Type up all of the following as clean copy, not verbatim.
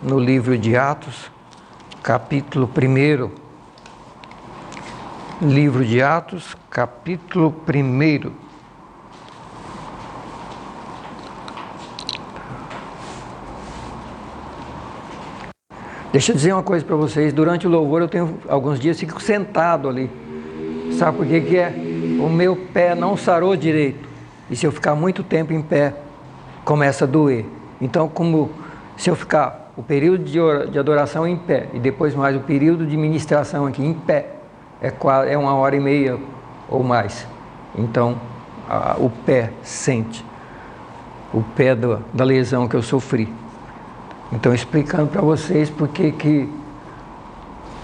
no livro de Atos, capítulo 1. Livro de Atos, capítulo 1. Deixa eu dizer uma coisa para vocês, durante o louvor eu tenho alguns dias fico sentado ali. Sabe por que é? O meu pé não sarou direito. E se eu ficar muito tempo em pé, começa a doer. Então, se eu ficar o período de adoração em pé e depois mais o período de ministração aqui em pé, é 1h30 ou mais. Então, o pé sente. O pé da lesão que eu sofri. Então, explicando para vocês por que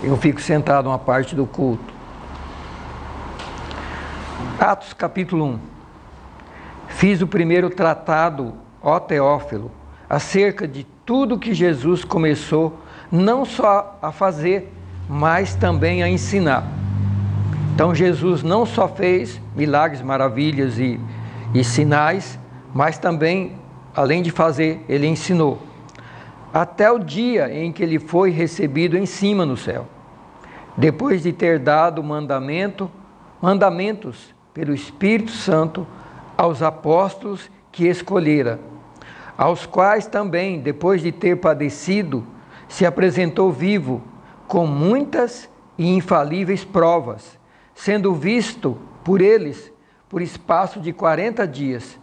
eu fico sentado uma parte do culto. Atos capítulo 1. Fiz o primeiro tratado, ó Teófilo, acerca de tudo que Jesus começou, não só a fazer, mas também a ensinar. Então, Jesus não só fez milagres, maravilhas e sinais, mas também, além de fazer, ele ensinou. Até o dia em que ele foi recebido em cima no céu, depois de ter dado mandamentos pelo Espírito Santo aos apóstolos que escolhera, aos quais também, depois de ter padecido, se apresentou vivo, com muitas e infalíveis provas, sendo visto por eles por espaço de 40 dias,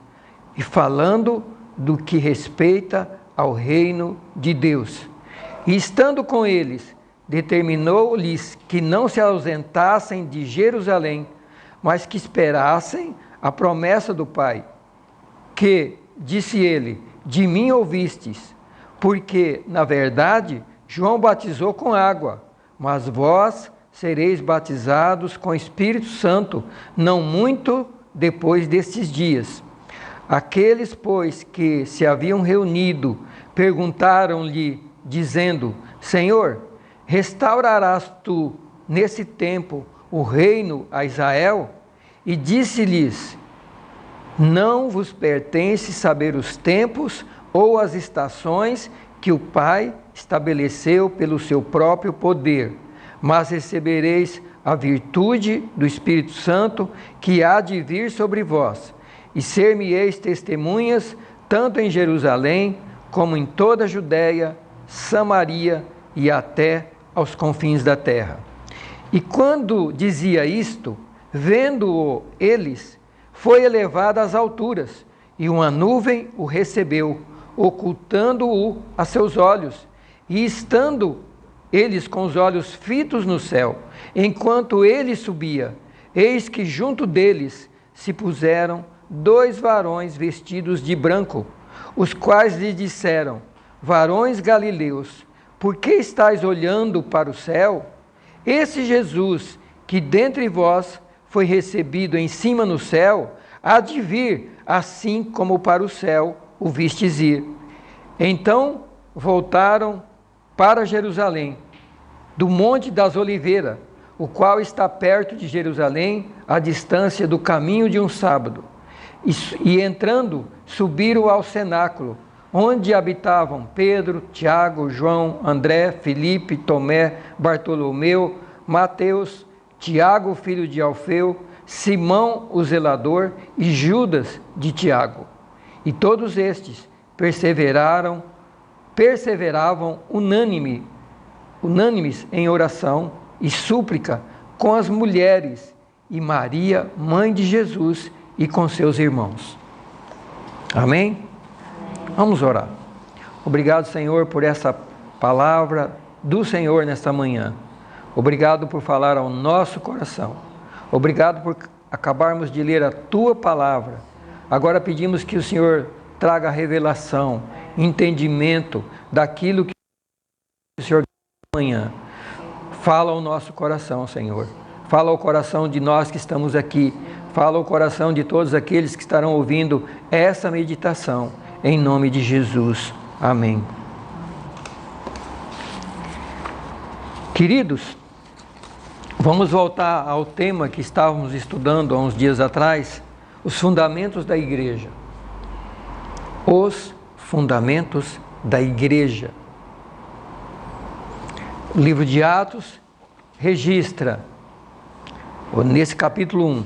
e falando do que respeita ao reino de Deus. E estando com eles, determinou-lhes que não se ausentassem de Jerusalém, mas que esperassem a promessa do Pai, que, disse ele, de mim ouvistes, porque, na verdade, João batizou com água, mas vós sereis batizados com Espírito Santo, não muito depois destes dias. Aqueles, pois, que se haviam reunido, perguntaram-lhe, dizendo, Senhor, restaurarás tu, nesse tempo, o reino a Israel? E disse-lhes, não vos pertence saber os tempos ou as estações que o Pai estabeleceu pelo seu próprio poder, mas recebereis a virtude do Espírito Santo que há de vir sobre vós, e ser-me-eis testemunhas, tanto em Jerusalém, como em toda a Judéia, Samaria e até aos confins da terra. E quando dizia isto, vendo-o eles, foi elevado às alturas, e uma nuvem o recebeu, ocultando-o a seus olhos, e estando eles com os olhos fitos no céu, enquanto ele subia, eis que junto deles se puseram 2 varões vestidos de branco, os quais lhe disseram, varões galileus, por que estáis olhando para o céu? Esse Jesus, que dentre vós foi recebido em cima no céu, há de vir, assim como para o céu o vistes ir. Então voltaram para Jerusalém, do Monte das Oliveiras, o qual está perto de Jerusalém, à distância do caminho de um sábado. E entrando, subiram ao cenáculo, onde habitavam Pedro, Tiago, João, André, Filipe, Tomé, Bartolomeu, Mateus, Tiago, filho de Alfeu, Simão, o zelador, e Judas de Tiago. E todos estes perseveravam unânimes em oração e súplica com as mulheres e Maria, mãe de Jesus, e com seus irmãos. Amém? Vamos orar. Obrigado, Senhor, por essa palavra do Senhor nesta manhã. Obrigado por falar ao nosso coração. Obrigado por acabarmos de ler a Tua palavra. Agora pedimos que o Senhor traga revelação, entendimento daquilo que o Senhor amanhã. Fala ao nosso coração, Senhor. Fala ao coração de nós que estamos aqui. Fala ao coração de todos aqueles que estarão ouvindo essa meditação. Em nome de Jesus. Amém. Queridos, vamos voltar ao tema que estávamos estudando há uns dias atrás, os fundamentos da igreja. Os fundamentos da igreja. O livro de Atos registra, nesse capítulo 1,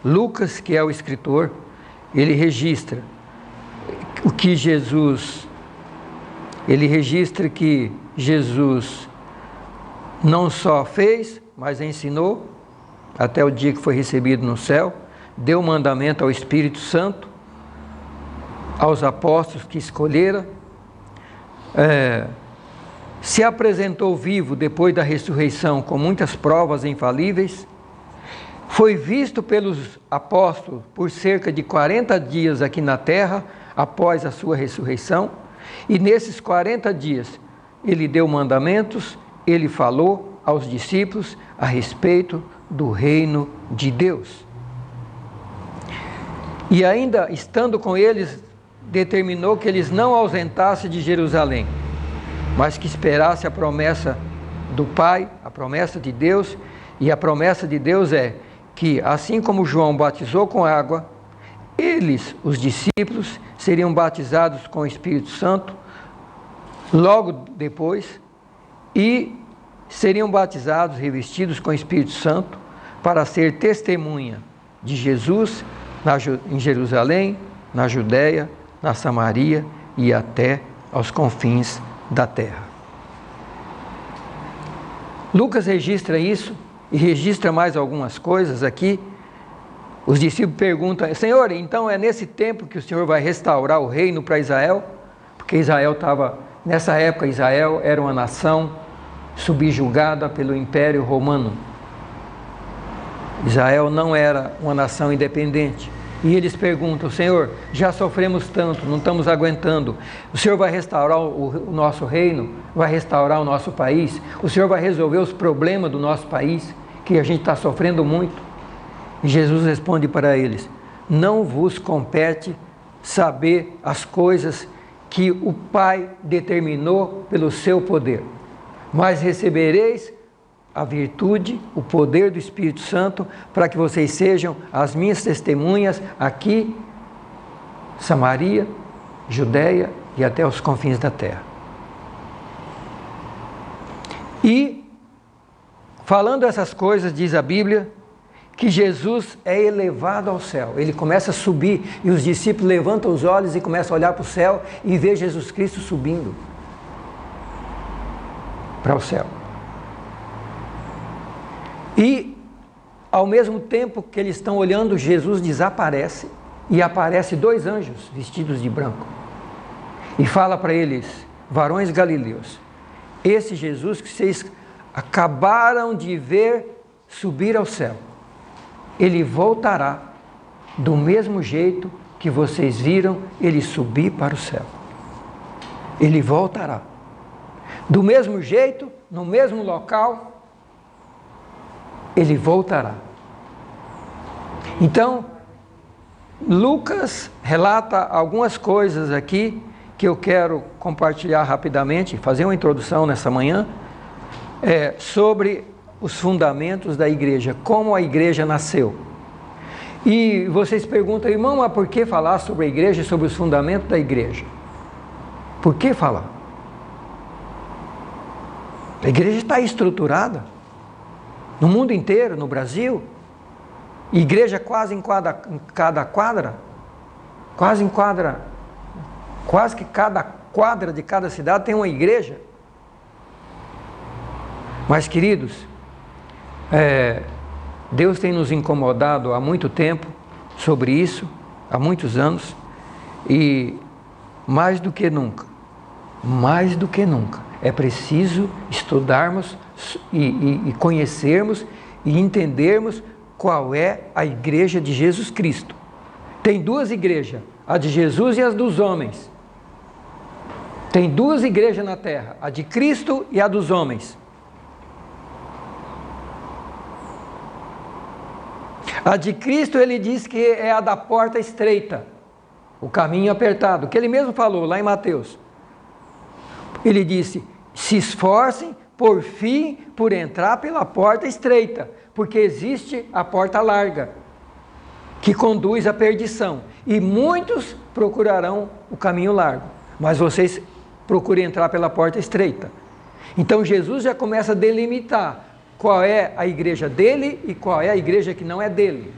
Lucas, que é o escritor, ele registra o que Jesus, ele registra que Jesus não só fez, mas ensinou, até o dia que foi recebido no céu, deu mandamento ao Espírito Santo, aos apóstolos que escolhera, se apresentou vivo depois da ressurreição com muitas provas infalíveis, foi visto pelos apóstolos por cerca de 40 dias aqui na terra, após a sua ressurreição, e nesses 40 dias ele deu mandamentos, ele falou aos discípulos a respeito do reino de Deus. E ainda estando com eles, determinou que eles não ausentassem de Jerusalém, mas que esperasse a promessa do Pai, a promessa de Deus, e a promessa de Deus é que, assim como João batizou com água, eles, os discípulos, seriam batizados com o Espírito Santo logo depois e seriam batizados, revestidos com o Espírito Santo para ser testemunha de Jesus em Jerusalém, na Judéia, na Samaria e até aos confins da terra. Lucas registra isso e registra mais algumas coisas aqui. Os discípulos perguntam: Senhor, então é nesse tempo que o Senhor vai restaurar o reino para Israel? Porque Israel estava, nessa época, Israel era uma nação subjugada pelo Império Romano. Israel não era uma nação independente. E eles perguntam: Senhor, já sofremos tanto, não estamos aguentando. O Senhor vai restaurar o nosso reino? Vai restaurar o nosso país? O Senhor vai resolver os problemas do nosso país, que a gente está sofrendo muito? E Jesus responde para eles: não vos compete saber as coisas que o Pai determinou pelo seu poder, mas recebereis a virtude, o poder do Espírito Santo, para que vocês sejam as minhas testemunhas aqui, Samaria, Judéia e até os confins da terra. E, falando essas coisas, diz a Bíblia, que Jesus é elevado ao céu. Ele começa a subir e os discípulos levantam os olhos e começam a olhar para o céu e ver Jesus Cristo subindo para o céu. E, ao mesmo tempo que eles estão olhando, Jesus desaparece e aparece 2 anjos vestidos de branco e fala para eles: varões galileus, esse Jesus que vocês acabaram de ver subir ao céu, ele voltará do mesmo jeito que vocês viram ele subir para o céu. Ele voltará do mesmo jeito, no mesmo local. Ele voltará. Então, Lucas relata algumas coisas aqui que eu quero compartilhar rapidamente, fazer uma introdução nessa manhã, sobre os fundamentos da igreja, como a igreja nasceu. E vocês perguntam: irmão, mas por que falar sobre a igreja e sobre os fundamentos da igreja? Por que falar? A igreja está estruturada no mundo inteiro, no Brasil, igreja quase em cada quadra, quase que cada quadra de cada cidade tem uma igreja. Mas, queridos, Deus tem nos incomodado há muito tempo sobre isso, há muitos anos, e mais do que nunca, é preciso estudarmos e conhecermos e entendermos qual é a igreja de Jesus Cristo. Tem 2 igrejas, a de Jesus e as dos homens. Tem 2 igrejas na terra, a de Cristo e a dos homens. A de Cristo, ele diz que é a da porta estreita, o caminho apertado, que ele mesmo falou lá em Mateus. Ele disse: se esforcem por fim por entrar pela porta estreita, porque existe a porta larga, que conduz à perdição, e muitos procurarão o caminho largo, mas vocês procurem entrar pela porta estreita. Então Jesus já começa a delimitar qual é a igreja dele e qual é a igreja que não é dele.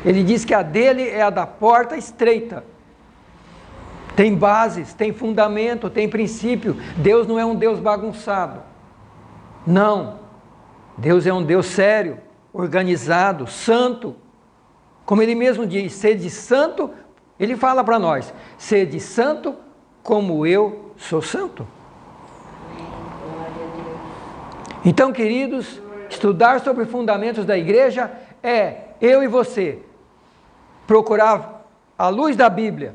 Ele diz que a dele é a da porta estreita. Tem bases, tem fundamento, tem princípio. Deus não é um Deus bagunçado. Não. Deus é um Deus sério, organizado, santo. Como ele mesmo diz, sede santo, ele fala para nós, sede santo como eu sou santo. Então, queridos, estudar sobre fundamentos da igreja é eu e você procurar à luz da Bíblia,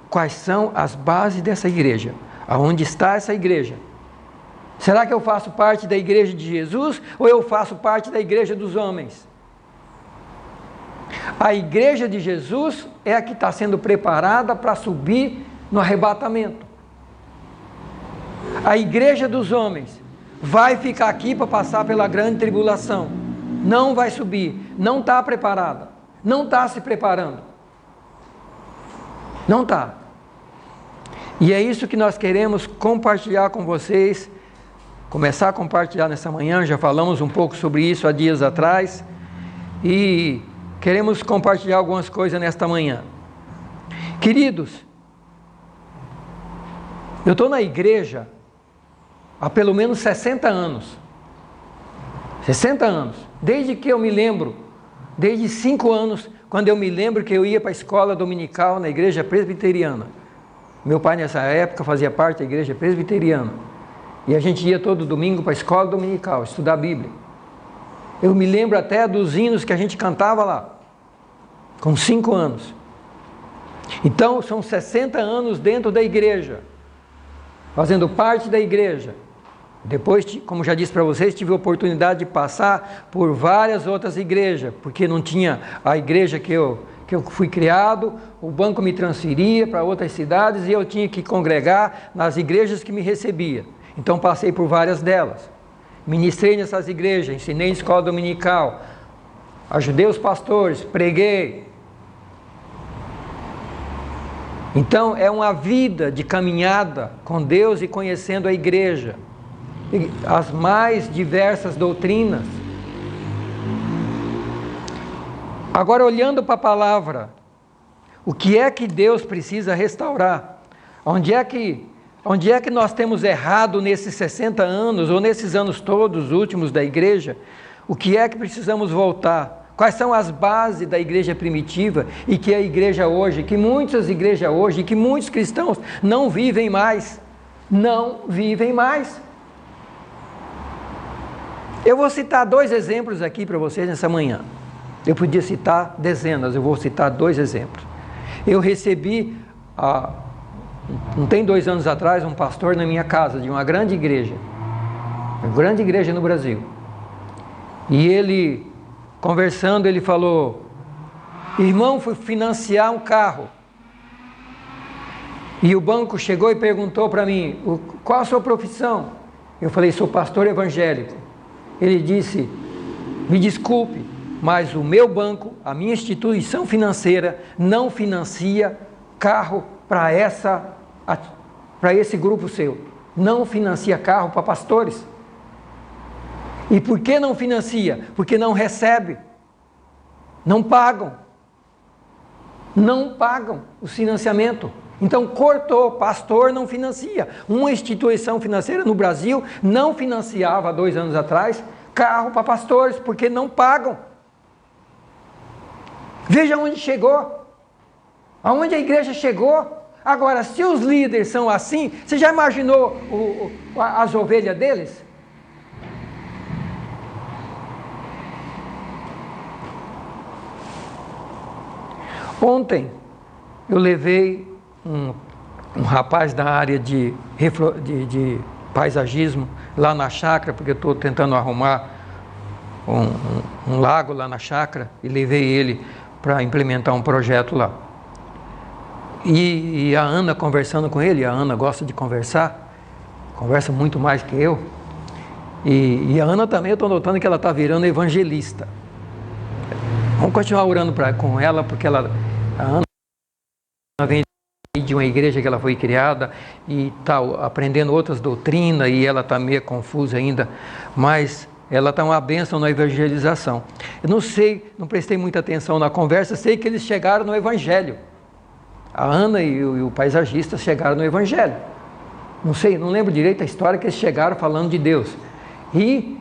quais são as bases dessa igreja, aonde está essa igreja. Será que eu faço parte da igreja de Jesus ou eu faço parte da igreja dos homens? A igreja de Jesus é a que está sendo preparada para subir no arrebatamento. A igreja dos homens vai ficar aqui para passar pela grande tribulação. Não vai subir, não está preparada, não está se preparando. Não está. E é isso que nós queremos compartilhar com vocês, começar a compartilhar nessa manhã. Já falamos um pouco sobre isso há dias atrás e queremos compartilhar algumas coisas nesta manhã. Queridos, eu estou na igreja há pelo menos 60 anos. 60 anos. Desde que eu me lembro, desde 5 anos, quando eu me lembro que eu ia para a escola dominical na igreja presbiteriana. Meu pai nessa época fazia parte da igreja presbiteriana. E a gente ia todo domingo para a escola dominical, estudar a Bíblia. Eu me lembro até dos hinos que a gente cantava lá, com 5 anos. Então, são 60 anos dentro da igreja, fazendo parte da igreja. Depois, como já disse para vocês, tive a oportunidade de passar por várias outras igrejas, porque não tinha a igreja que eu fui criado, o banco me transferia para outras cidades e eu tinha que congregar nas igrejas que me recebia. Então passei por várias delas. Ministrei nessas igrejas, ensinei em escola dominical, ajudei os pastores, preguei. Então é uma vida de caminhada com Deus e conhecendo a igreja, as mais diversas doutrinas. Agora, olhando para a palavra, o que é que Deus precisa restaurar? Onde é que nós temos errado nesses 60 anos, ou nesses anos todos últimos da igreja? O que é que precisamos voltar? Quais são as bases da igreja primitiva e que a igreja hoje, que muitas igrejas hoje, que muitos cristãos não vivem mais? Não vivem mais. Eu vou citar 2 exemplos aqui para vocês nessa manhã. Eu podia citar dezenas, eu vou citar 2 exemplos. Eu recebi, não tem 2 anos atrás, um pastor na minha casa, de uma grande igreja no Brasil. E ele, conversando, ele falou: irmão, fui financiar um carro. E o banco chegou e perguntou para mim: qual a sua profissão? Eu falei: sou pastor evangélico. Ele disse: me desculpe, mas o meu banco, a minha instituição financeira, não financia carro para esse grupo seu. Não financia carro para pastores. E por que não financia? Porque não recebe. Não pagam o financiamento. Então cortou, pastor não financia. Uma instituição financeira no Brasil não financiava há 2 anos atrás carro para pastores, porque não pagam. Veja onde chegou, aonde a igreja chegou. Agora, se os líderes são assim, você já imaginou as ovelhas deles? Ontem eu levei um rapaz da área de paisagismo lá na chácara, porque eu estou tentando arrumar um lago lá na chácara, e levei ele para implementar um projeto lá. E a Ana, conversando com ele, a Ana gosta de conversar, conversa muito mais que eu, e a Ana também, eu estou notando que ela está virando evangelista. Vamos continuar orando com ela, porque a Ana vem de uma igreja que ela foi criada e tal, aprendendo outras doutrinas, e ela está meio confusa ainda, mas ela está uma bênção na evangelização. Eu não sei, não prestei muita atenção na conversa, sei que eles chegaram no evangelho. A Ana e o paisagista chegaram no evangelho. Não sei, não lembro direito a história que eles chegaram falando de Deus. E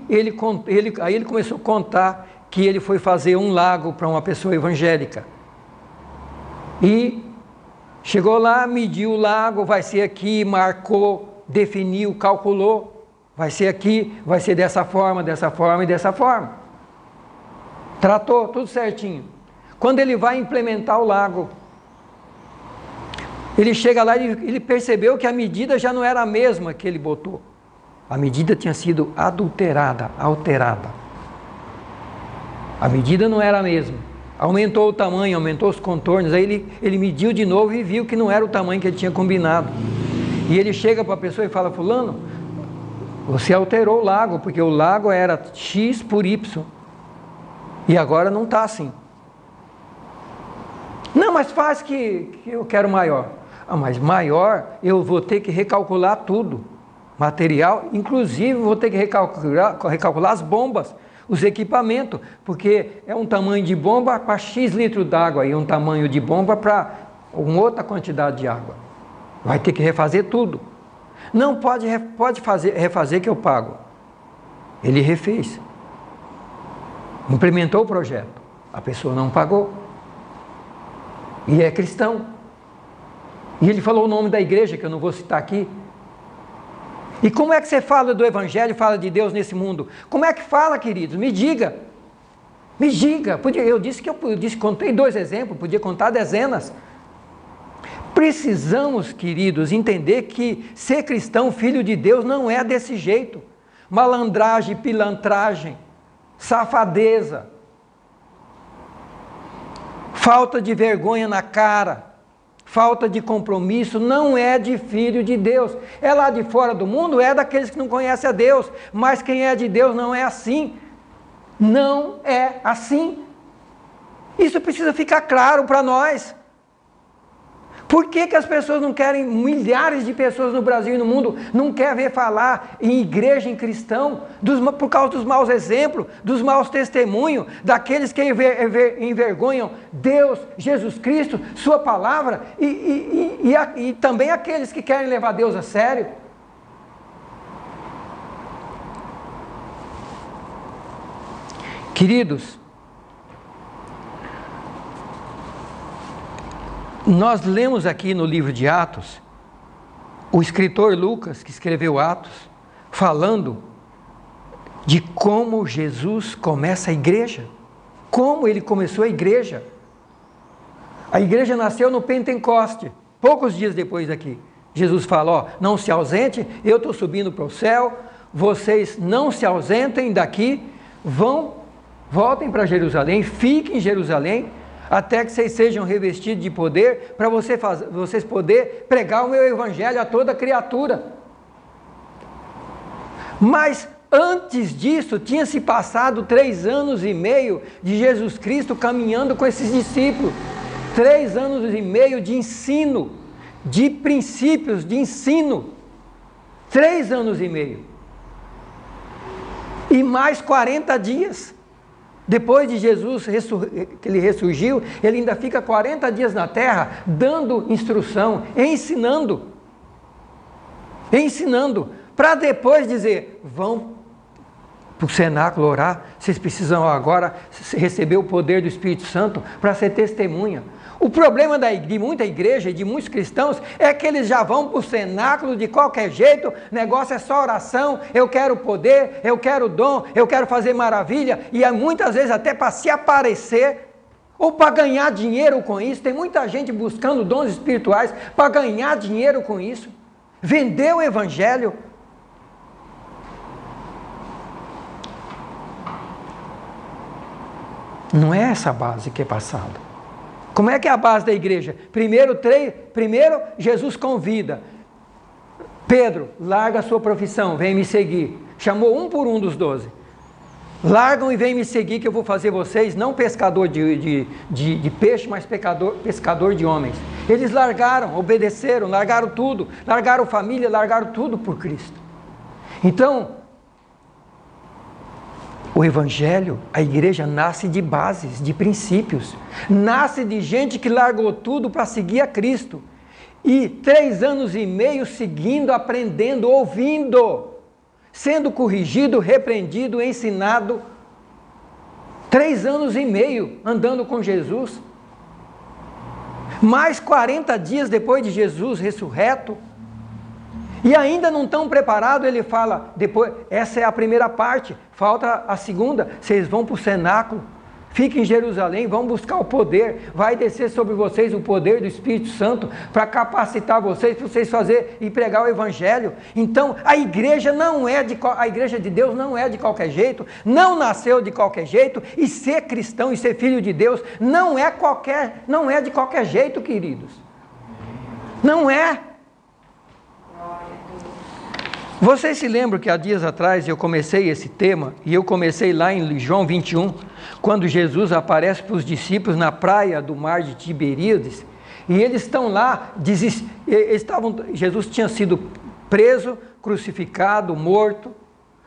aí ele começou a contar que ele foi fazer um lago para uma pessoa evangélica. E chegou lá, mediu o lago, vai ser aqui, marcou, definiu, calculou, vai ser aqui, vai ser dessa forma e dessa forma. Tratou tudo certinho. Quando ele vai implementar o lago, ele chega lá e ele percebeu que a medida já não era a mesma que ele botou. A medida tinha sido adulterada, alterada. A medida não era a mesma. Aumentou o tamanho, aumentou os contornos, aí ele mediu de novo e viu que não era o tamanho que ele tinha combinado. E ele chega para a pessoa e fala: fulano, você alterou o lago, porque o lago era X por Y, e agora não está assim. Não, mas faz que eu quero maior. Ah, mas maior eu vou ter que recalcular tudo, material, inclusive vou ter que recalcular as bombas, os equipamentos, porque é um tamanho de bomba para X litros d'água e um tamanho de bomba para uma outra quantidade de água. Vai ter que refazer tudo. Não pode refazer que eu pago. Ele refez. Implementou o projeto. A pessoa não pagou. E é cristão. E ele falou o nome da igreja, que eu não vou citar aqui. E como é que você fala do evangelho, fala de Deus nesse mundo? Como é que fala, queridos? Me diga. Me diga. Eu disse, contei 2 exemplos, podia contar dezenas. Precisamos, queridos, entender que ser cristão, filho de Deus, não é desse jeito. Malandragem, pilantragem, safadeza, falta de vergonha na cara, falta de compromisso, não é de filho de Deus. É lá de fora do mundo, é daqueles que não conhecem a Deus, mas quem é de Deus não é assim. Não é assim. Isso precisa ficar claro para nós. Por que as pessoas não querem, milhares de pessoas no Brasil e no mundo, não querem ver falar em igreja, em cristão, por causa dos maus exemplos, dos maus testemunhos, daqueles que envergonham Deus, Jesus Cristo, sua palavra, e também aqueles que querem levar Deus a sério? Queridos, nós lemos aqui no livro de Atos, o escritor Lucas, que escreveu Atos, falando de como Jesus começa a igreja, como ele começou a igreja. A igreja nasceu no Pentecoste, poucos dias depois daqui. Jesus fala: ó, não se ausente, eu estou subindo para o céu, vocês não se ausentem daqui, voltem para Jerusalém, fiquem em Jerusalém, até que vocês sejam revestidos de poder, para vocês poderem pregar o meu evangelho a toda criatura. Mas antes disso, tinha se passado 3 anos e meio de Jesus Cristo caminhando com esses discípulos. 3 anos e meio de ensino, de princípios de ensino. 3 anos e meio. E mais 40 dias. Depois de Jesus, que ele ressurgiu, ele ainda fica 40 dias na terra, dando instrução, ensinando, para depois dizer: vão para o cenáculo orar, vocês precisam agora receber o poder do Espírito Santo para ser testemunha. O problema de muita igreja e de muitos cristãos é que eles já vão para o cenáculo de qualquer jeito, o negócio é só oração, eu quero poder, eu quero dom, eu quero fazer maravilha, e muitas vezes até para se aparecer, ou para ganhar dinheiro com isso. Tem muita gente buscando dons espirituais para ganhar dinheiro com isso, vender o evangelho. Não é essa base que é passada. Como é que é a base da igreja? Primeiro Jesus convida. Pedro, larga a sua profissão, vem me seguir. Chamou um por um dos 12. Largam e vêm me seguir, que eu vou fazer vocês, não pescador de peixe, mas pescador de homens. Eles largaram, obedeceram, largaram tudo, largaram família, largaram tudo por Cristo. Então, o Evangelho, a igreja nasce de bases, de princípios. Nasce de gente que largou tudo para seguir a Cristo. E 3 anos e meio seguindo, aprendendo, ouvindo, sendo corrigido, repreendido, ensinado. 3 anos e meio andando com Jesus. Mais 40 dias depois de Jesus ressurreto. E ainda não estão preparados, ele fala, depois, essa é a primeira parte, falta a segunda, vocês vão para o cenáculo, fiquem em Jerusalém, vão buscar o poder, vai descer sobre vocês o poder do Espírito Santo, para capacitar vocês, para vocês fazer e pregar o Evangelho. Então, a igreja a igreja de Deus não é de qualquer jeito, não nasceu de qualquer jeito, e ser cristão e ser filho de Deus não é de qualquer jeito, queridos. Não é. Vocês se lembram que há dias atrás eu comecei esse tema, e eu comecei lá em João 21, quando Jesus aparece para os discípulos na praia do mar de Tiberíades, e eles estão lá, Jesus tinha sido preso, crucificado, morto,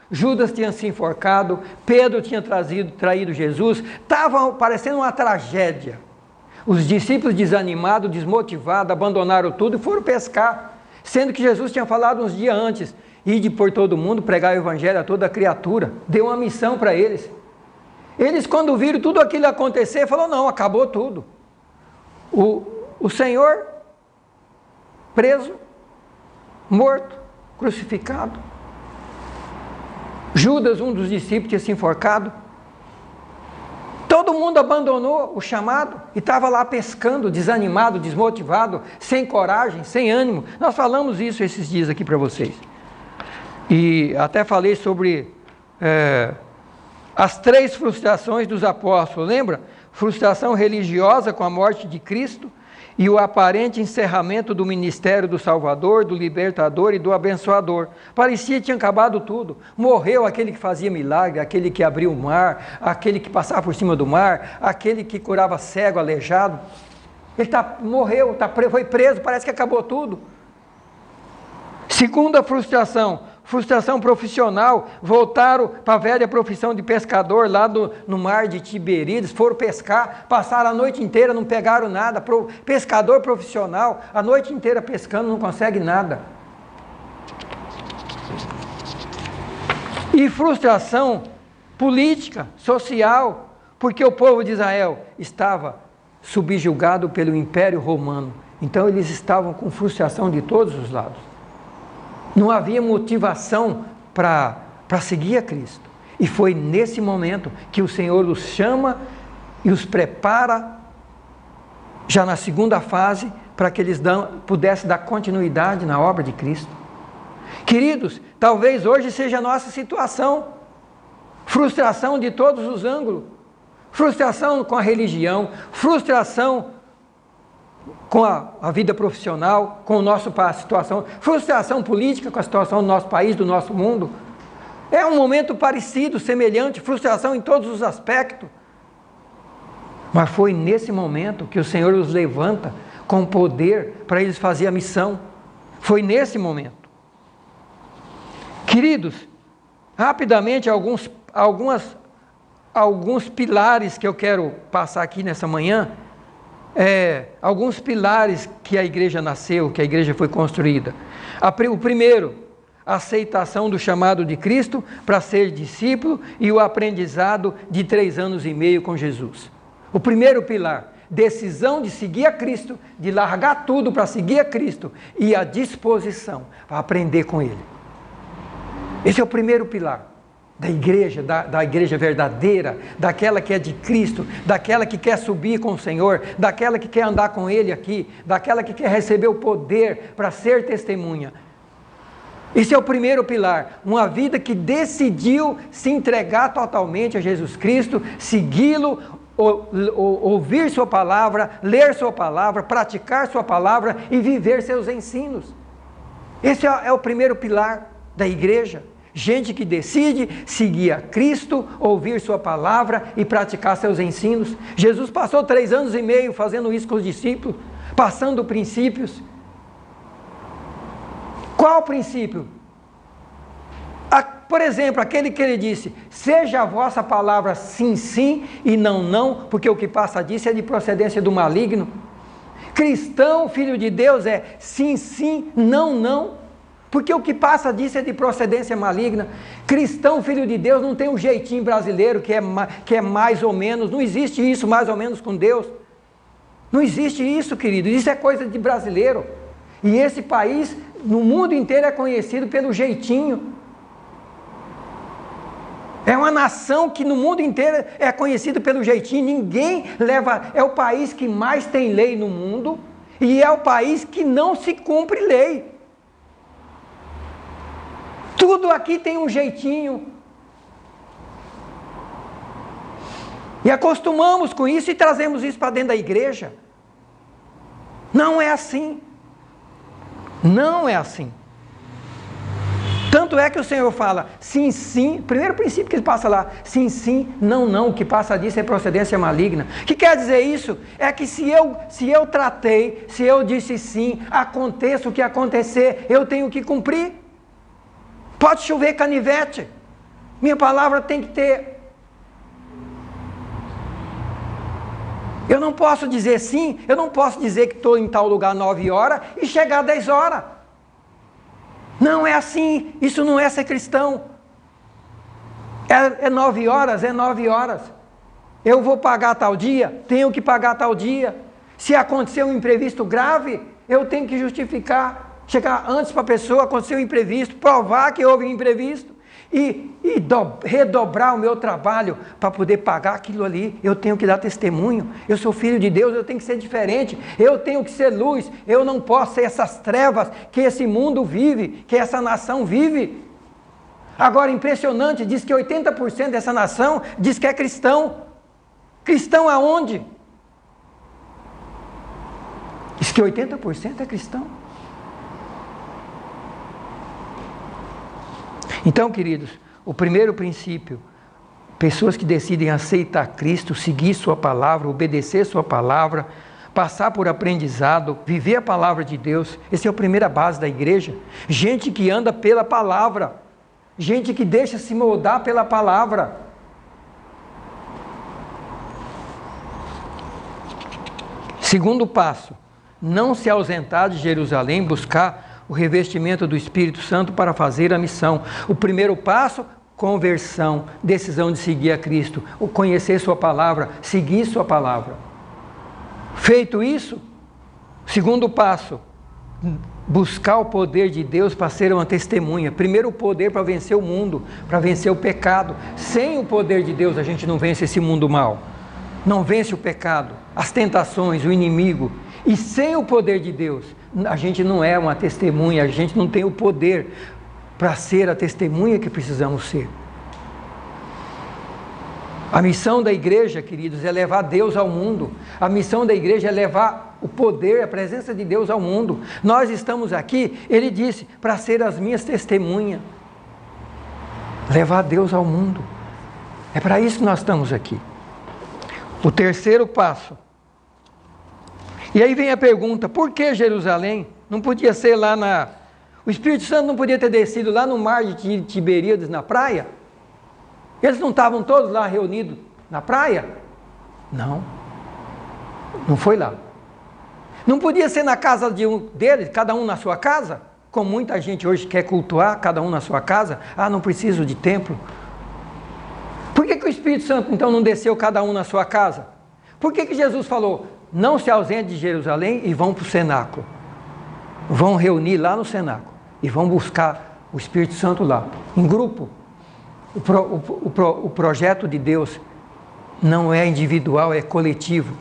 Judas tinha se enforcado, Pedro tinha traído Jesus, estava parecendo uma tragédia. Os discípulos desanimados, desmotivados, abandonaram tudo e foram pescar, sendo que Jesus tinha falado uns dias antes, ide por todo mundo, pregar o Evangelho a toda criatura, deu uma missão para eles. Eles, quando viram tudo aquilo acontecer, falaram, não, acabou tudo. O Senhor preso, morto, crucificado. Judas, um dos discípulos, tinha se enforcado. Todo mundo abandonou o chamado e estava lá pescando, desanimado, desmotivado, sem coragem, sem ânimo. Nós falamos isso esses dias aqui para vocês. E até falei sobre as 3 frustrações dos apóstolos, lembra? Frustração religiosa com a morte de Cristo e o aparente encerramento do ministério do Salvador, do Libertador e do Abençoador. Parecia que tinha acabado tudo. Morreu aquele que fazia milagre, aquele que abriu o mar, aquele que passava por cima do mar, aquele que curava cego, aleijado. Ele morreu, foi preso, parece que acabou tudo. Segunda frustração profissional, voltaram para a velha profissão de pescador lá no mar de Tiberíades, foram pescar, passaram a noite inteira, não pegaram nada. Pescador profissional, a noite inteira pescando, não consegue nada. E frustração política, social, porque o povo de Israel estava subjugado pelo Império Romano, então eles estavam com frustração de todos os lados. Não havia motivação para seguir a Cristo. E foi nesse momento que o Senhor os chama e os prepara, já na segunda fase, para que eles pudessem dar continuidade na obra de Cristo. Queridos, talvez hoje seja a nossa situação. Frustração de todos os ângulos. Frustração com a religião, frustração com a vida profissional, com a situação, frustração política com a situação do nosso país, do nosso mundo. É um momento parecido, semelhante, frustração em todos os aspectos. Mas foi nesse momento que o Senhor os levanta com poder para eles fazerem a missão. Foi nesse momento. Queridos, rapidamente alguns pilares que eu quero passar aqui nessa manhã. Alguns pilares que a igreja nasceu, que a igreja foi construída. O primeiro, a aceitação do chamado de Cristo para ser discípulo e o aprendizado de 3 anos e meio com Jesus. O primeiro pilar, decisão de seguir a Cristo, de largar tudo para seguir a Cristo e a disposição para aprender com Ele. Esse é o primeiro pilar da igreja verdadeira, daquela que é de Cristo, daquela que quer subir com o Senhor, daquela que quer andar com Ele aqui, daquela que quer receber o poder para ser testemunha. Esse é o primeiro pilar, uma vida que decidiu se entregar totalmente a Jesus Cristo, segui-lo, ouvir sua palavra, ler sua palavra, praticar sua palavra e viver seus ensinos. Esse é o primeiro pilar da igreja. Gente que decide seguir a Cristo, ouvir sua palavra e praticar seus ensinos. Jesus passou 3 anos e meio fazendo isso com os discípulos, passando princípios. Qual princípio? Por exemplo, aquele que ele disse: seja a vossa palavra sim, sim e não, não, porque o que passa disso é de procedência do maligno. Cristão, filho de Deus, é sim, sim, não, não, porque o que passa disso é de procedência maligna. Cristão, filho de Deus, não tem um jeitinho brasileiro que é mais ou menos. Não existe isso mais ou menos com Deus. Não existe isso, querido. Isso é coisa de brasileiro. E esse país, no mundo inteiro, é conhecido pelo jeitinho. É uma nação que no mundo inteiro é conhecida pelo jeitinho. Ninguém leva... É o país que mais tem lei no mundo e é o país que não se cumpre lei. Tudo aqui tem um jeitinho. E acostumamos com isso e trazemos isso para dentro da igreja. Não é assim. Não é assim. Tanto é que o Senhor fala, sim, sim, primeiro princípio que ele passa lá, sim, sim, não, não, o que passa disso é procedência maligna. O que quer dizer isso? É que se eu tratei, se eu disse sim, aconteça o que acontecer, eu tenho que cumprir. Pode chover canivete, minha palavra tem que ter. Eu não posso dizer sim, eu não posso dizer que estou em tal lugar 9 horas e chegar 10 horas. Não é assim, isso não é ser cristão. É 9 horas, é 9 horas. Eu vou pagar tal dia, tenho que pagar tal dia. Se acontecer um imprevisto grave, eu tenho que justificar. Chegar antes para a pessoa, acontecer um imprevisto, provar que houve um imprevisto. E redobrar o meu trabalho para poder pagar aquilo ali. Eu tenho que dar testemunho. Eu sou filho de Deus, eu tenho que ser diferente. Eu tenho que ser luz. Eu não posso ser essas trevas que esse mundo vive, que essa nação vive. Agora, impressionante, diz que 80% dessa nação diz que é cristão. Cristão aonde? Diz que 80% é cristão. Então, queridos, o primeiro princípio, pessoas que decidem aceitar Cristo, seguir sua palavra, obedecer sua palavra, passar por aprendizado, viver a palavra de Deus, essa é a primeira base da igreja. Gente que anda pela palavra, gente que deixa se moldar pela palavra. Segundo passo, não se ausentar de Jerusalém, buscar o revestimento do Espírito Santo para fazer a missão. O primeiro passo, conversão, decisão de seguir a Cristo, o conhecer sua palavra, seguir sua palavra. Feito isso, segundo passo, buscar o poder de Deus para ser uma testemunha. Primeiro o poder para vencer o mundo, para vencer o pecado. Sem o poder de Deus a gente não vence esse mundo mal. Não vence o pecado, as tentações, o inimigo. E sem o poder de Deus, a gente não é uma testemunha, a gente não tem o poder para ser a testemunha que precisamos ser. A missão da igreja, queridos, é levar Deus ao mundo. A missão da igreja é levar o poder, a presença de Deus ao mundo. Nós estamos aqui, ele disse, para ser as minhas testemunhas. Levar Deus ao mundo. É para isso que nós estamos aqui. O terceiro passo. E aí vem a pergunta, por que Jerusalém? Não podia ser lá na... O Espírito Santo não podia ter descido lá no mar de Tiberíades, na praia? Eles não estavam todos lá reunidos na praia? Não. Não foi lá. Não podia ser na casa de um deles, cada um na sua casa? Como muita gente hoje quer cultuar, cada um na sua casa. Ah, não preciso de templo. Por que o Espírito Santo então não desceu cada um na sua casa? Por que Jesus falou, não se ausente de Jerusalém e vão para o cenáculo? Vão reunir lá no cenáculo e vão buscar o Espírito Santo lá, em grupo. O projeto de Deus não é individual, é coletivo.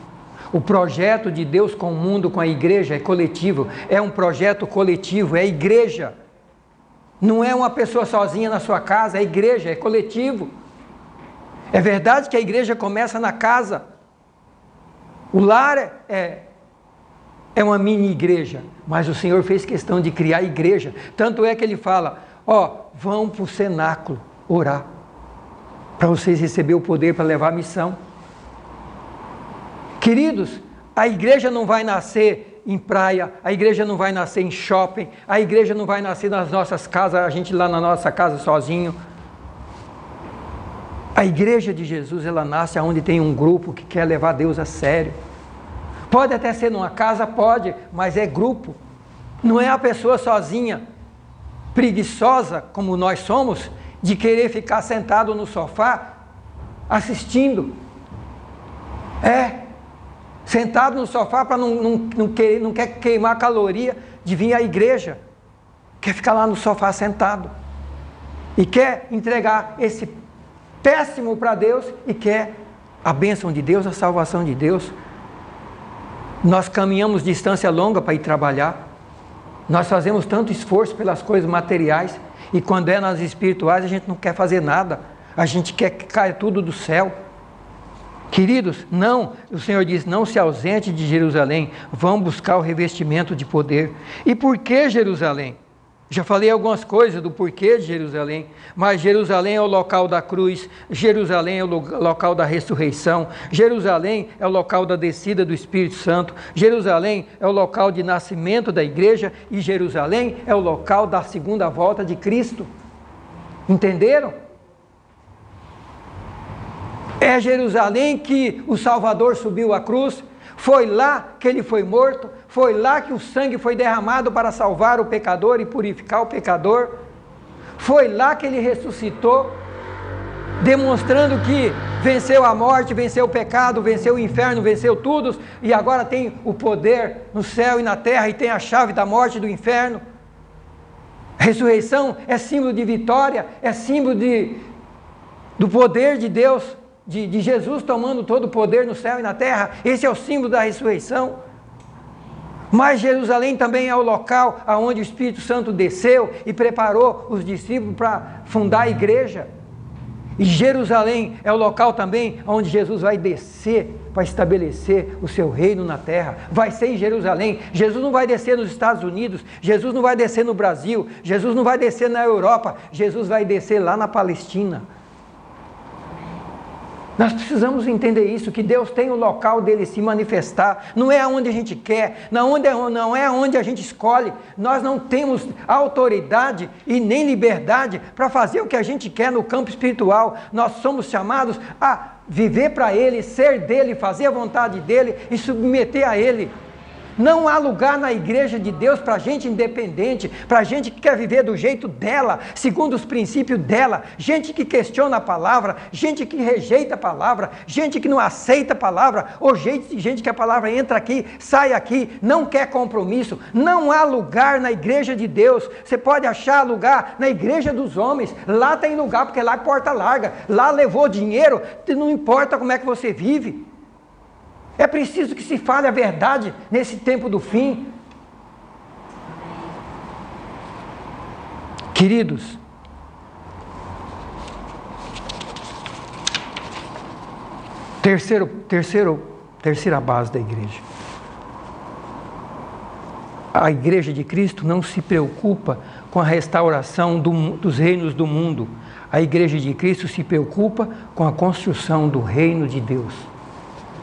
O projeto de Deus com o mundo, com a igreja, é coletivo. É um projeto coletivo, é a igreja. Não é uma pessoa sozinha na sua casa, é a igreja, é coletivo. É verdade que a igreja começa na casa. O lar é uma mini igreja, mas o Senhor fez questão de criar igreja. Tanto é que ele fala, Vão para o cenáculo orar, para vocês receberem o poder para levar a missão. Queridos, a igreja não vai nascer em praia, a igreja não vai nascer em shopping, a igreja não vai nascer nas nossas casas, a gente lá na nossa casa sozinho. A igreja de Jesus, ela nasce onde tem um grupo que quer levar Deus a sério. Pode até ser numa casa, pode, mas é grupo. Não é a pessoa sozinha, preguiçosa como nós somos, de querer ficar sentado no sofá assistindo. Sentado no sofá para não quer queimar a caloria de vir à igreja. Quer ficar lá no sofá sentado. E quer entregar esse péssimo para Deus e quer a bênção de Deus, a salvação de Deus. Nós caminhamos distância longa para ir trabalhar. Nós fazemos tanto esforço pelas coisas materiais e quando é nas espirituais a gente não quer fazer nada. A gente quer que caia tudo do céu. Queridos, não, o Senhor diz, não se ausente de Jerusalém, vão buscar o revestimento de poder. E por que Jerusalém? Já falei algumas coisas do porquê de Jerusalém, mas Jerusalém é o local da cruz, Jerusalém é o local da ressurreição, Jerusalém é o local da descida do Espírito Santo, Jerusalém é o local de nascimento da igreja e Jerusalém é o local da segunda volta de Cristo. Entenderam? É Jerusalém que o Salvador subiu à cruz, foi lá que ele foi morto, foi lá que o sangue foi derramado para salvar o pecador e purificar o pecador, foi lá que ele ressuscitou, demonstrando que venceu a morte, venceu o pecado, venceu o inferno, venceu tudo, e agora tem o poder no céu e na terra, e tem a chave da morte e do inferno. A ressurreição é símbolo de vitória, é símbolo do poder de Deus, de Jesus tomando todo o poder no céu e na terra. Esse é o símbolo da ressurreição. Mas Jerusalém também é o local onde o Espírito Santo desceu e preparou os discípulos para fundar a igreja. E Jerusalém é o local também onde Jesus vai descer para estabelecer o seu reino na terra. Vai ser em Jerusalém. Jesus não vai descer nos Estados Unidos, Jesus não vai descer no Brasil, Jesus não vai descer na Europa, Jesus vai descer lá na Palestina. Nós precisamos entender isso, que Deus tem o local dele se manifestar, não é onde a gente quer, não é onde a gente escolhe. Nós não temos autoridade e nem liberdade para fazer o que a gente quer no campo espiritual. Nós somos chamados a viver para Ele, ser dele, fazer a vontade dele e submeter a Ele. Não há lugar na igreja de Deus para gente independente, para gente que quer viver do jeito dela, segundo os princípios dela, gente que questiona a palavra, gente que rejeita a palavra, gente que não aceita a palavra, ou gente que a palavra entra aqui, sai aqui, não quer compromisso. Não há lugar na igreja de Deus. Você pode achar lugar na igreja dos homens, lá tem lugar, porque lá é porta larga, lá levou dinheiro, não importa como é que você vive. É preciso que se fale a verdade nesse tempo do fim. Queridos, terceira base da igreja. A igreja de Cristo não se preocupa com a restauração dos reinos do mundo. A igreja de Cristo se preocupa com a construção do reino de Deus.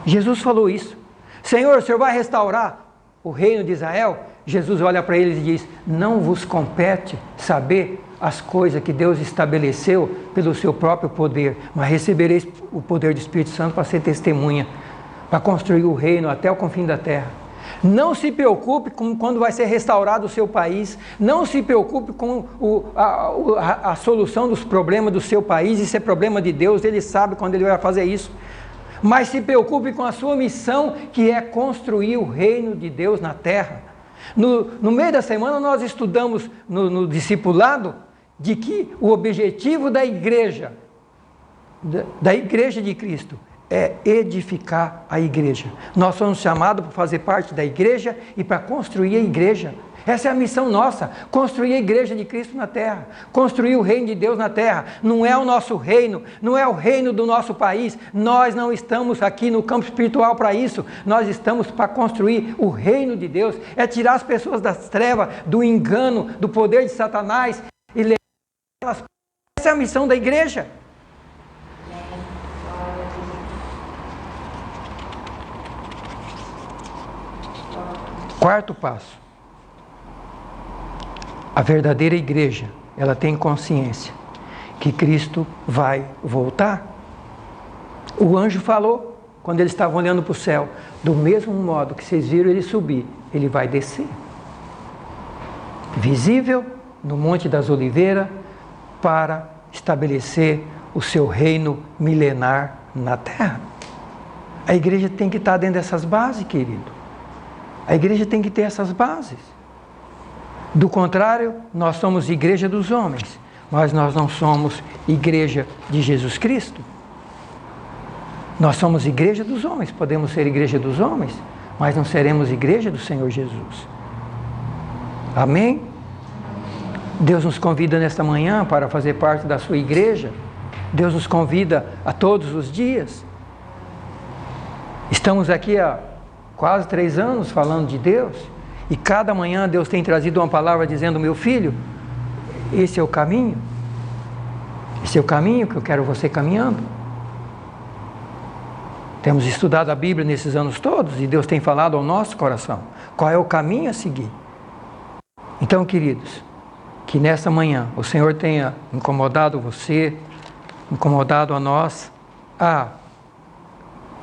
Jesus falou isso. Senhor, o Senhor vai restaurar o reino de Israel? Jesus olha para eles e diz, não vos compete saber as coisas que Deus estabeleceu pelo seu próprio poder, mas recebereis o poder do Espírito Santo para ser testemunha, para construir o reino até o confim da terra. Não se preocupe com quando vai ser restaurado o seu país, não se preocupe com a solução dos problemas do seu país. Isso é problema de Deus, Ele sabe quando Ele vai fazer isso. Mas se preocupe com a sua missão, que é construir o reino de Deus na terra. No meio da semana nós estudamos no discipulado de que o objetivo da igreja de Cristo é edificar a igreja. Nós somos chamados para fazer parte da igreja e para construir a igreja. Essa é a missão nossa, construir a igreja de Cristo na terra, construir o reino de Deus na terra. Não é o nosso reino, não é o reino do nosso país. Nós não estamos aqui no campo espiritual para isso. Nós estamos para construir o reino de Deus. É tirar as pessoas das trevas, do engano, do poder de Satanás e levar Essa é a missão da igreja. Quarto passo. A verdadeira igreja, ela tem consciência que Cristo vai voltar. O anjo falou, quando eles estavam olhando para o céu, do mesmo modo que vocês viram ele subir, ele vai descer. Visível no Monte das Oliveiras, para estabelecer o seu reino milenar na terra. A igreja tem que estar dentro dessas bases, querido. A igreja tem que ter essas bases. Do contrário, nós somos igreja dos homens, mas nós não somos igreja de Jesus Cristo. Nós somos igreja dos homens, podemos ser igreja dos homens, mas não seremos igreja do Senhor Jesus. Amém? Deus nos convida nesta manhã para fazer parte da sua igreja. Deus nos convida a todos os dias. Estamos aqui há quase 3 anos falando de Deus, e cada manhã Deus tem trazido uma palavra dizendo: meu filho, esse é o caminho. Esse é o caminho que eu quero você caminhando. Temos estudado a Bíblia nesses anos todos, e Deus tem falado ao nosso coração qual é o caminho a seguir. Então, queridos, que nessa manhã o Senhor tenha incomodado você, incomodado a nós, a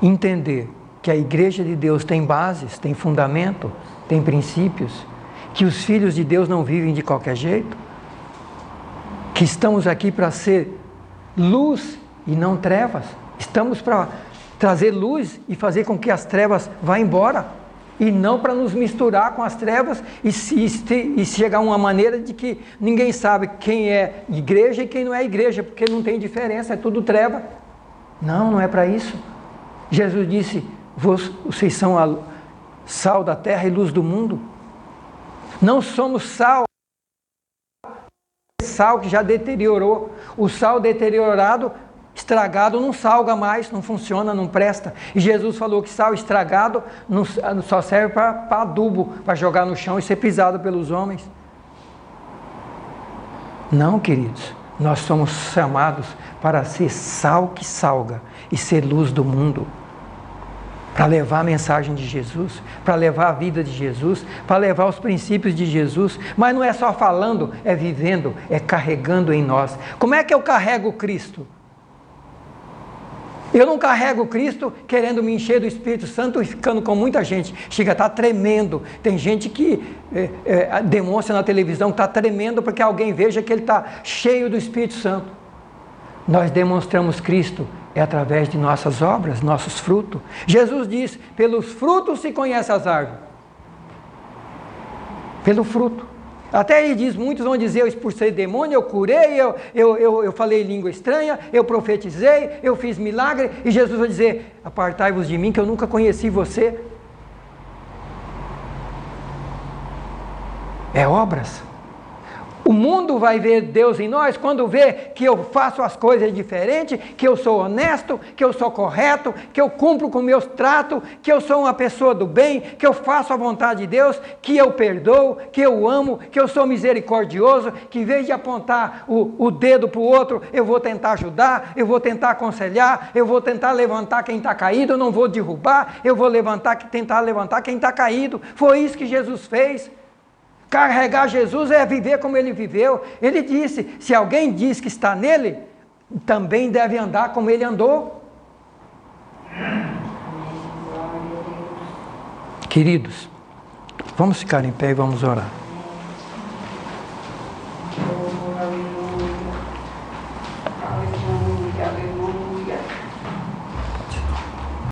entender que a igreja de Deus tem bases, tem fundamento, tem princípios, que os filhos de Deus não vivem de qualquer jeito, que estamos aqui para ser luz e não trevas, estamos para trazer luz e fazer com que as trevas vá embora, e não para nos misturar com as trevas e chegar a uma maneira de que ninguém sabe quem é igreja e quem não é igreja, porque não tem diferença, é tudo treva. Não, não é para isso. Jesus disse: vocês são a sal da terra e luz do mundo. Não somos sal que já deteriorou. O sal deteriorado, estragado, não salga mais, não funciona, não presta. E Jesus falou que sal estragado só serve para adubo, para jogar no chão e ser pisado pelos homens. Não, queridos, nós somos chamados para ser sal que salga e ser luz do mundo, para levar a mensagem de Jesus, para levar a vida de Jesus, para levar os princípios de Jesus. Mas não é só falando, é vivendo, é carregando em nós. Como é que eu carrego Cristo? Eu não carrego Cristo querendo me encher do Espírito Santo e ficando com muita gente. Chega a estar tremendo. Tem gente que demonstra na televisão que está tremendo porque alguém veja que ele está cheio do Espírito Santo. Nós demonstramos Cristo através de nossas obras, nossos frutos. Jesus diz: pelos frutos se conhece as árvores. Pelo fruto. Até ele diz, muitos vão dizer: eu expulsei demônio, eu curei, eu falei língua estranha, eu profetizei, eu fiz milagre. E Jesus vai dizer: apartai-vos de mim, que eu nunca conheci você. É obras. O mundo vai ver Deus em nós quando vê que eu faço as coisas diferentes, que eu sou honesto, que eu sou correto, que eu cumpro com meus tratos, que eu sou uma pessoa do bem, que eu faço a vontade de Deus, que eu perdoo, que eu amo, que eu sou misericordioso, que em vez de apontar o dedo para o outro, eu vou tentar ajudar, eu vou tentar aconselhar, eu vou tentar levantar quem está caído, eu não vou derrubar, eu vou tentar levantar quem está caído. Foi isso que Jesus fez. Carregar Jesus é viver como ele viveu. Ele disse: se alguém diz que está nele, também deve andar como ele andou. Queridos, vamos ficar em pé e vamos orar. Aleluia, aleluia, aleluia.